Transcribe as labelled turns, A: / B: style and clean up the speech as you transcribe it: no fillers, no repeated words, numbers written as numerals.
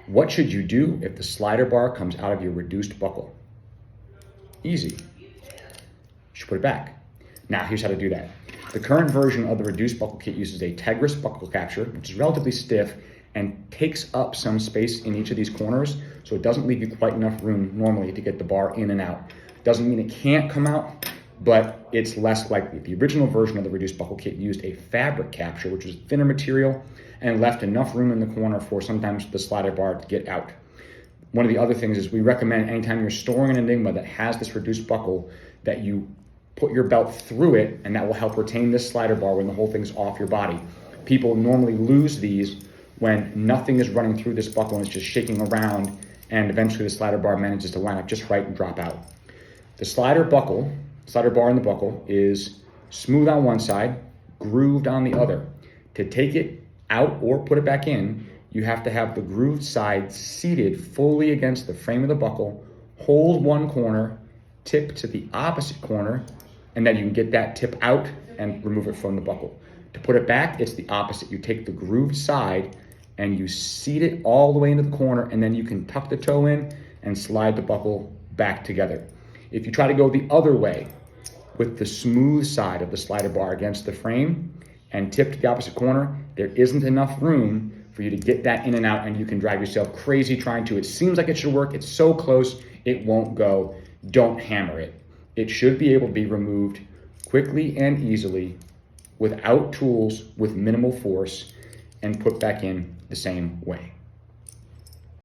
A: What should you do if the slider bar comes out of your reduced buckle? Easy. You should put it back. Now, here's how to do that. The current version of the reduced buckle kit uses a Tegris buckle capture, which is relatively stiff and takes up some space in each of these corners, so it doesn't leave you quite enough room normally to get the bar in and out. Doesn't mean it can't come out, but it's less likely. The original version of the reduced buckle kit used a fabric capture, which was thinner material, and left enough room in the corner for sometimes the slider bar to get out. One of the other things is we recommend anytime you're storing an Enigma that has this reduced buckle that you put your belt through it, and that will help retain this slider bar when the whole thing's off your body. People normally lose these when nothing is running through this buckle and it's just shaking around, and eventually the slider bar manages to line up just right and drop out. The slider bar in the buckle is smooth on one side, grooved on the other. To take it out or put it back in, you have to have the grooved side seated fully against the frame of the buckle, hold one corner, tip to the opposite corner, and then you can get that tip out and remove it from the buckle. To put it back, it's the opposite. You take the grooved side and you seat it all the way into the corner, and then you can tuck the toe in and slide the buckle back together. If you try to go the other way with the smooth side of the slider bar against the frame and tip to the opposite corner, there isn't enough room for you to get that in and out, and you can drive yourself crazy trying to. It seems like it should work. It's so close, it won't go. Don't hammer it. It should be able to be removed quickly and easily without tools, with minimal force, and put back in the same way.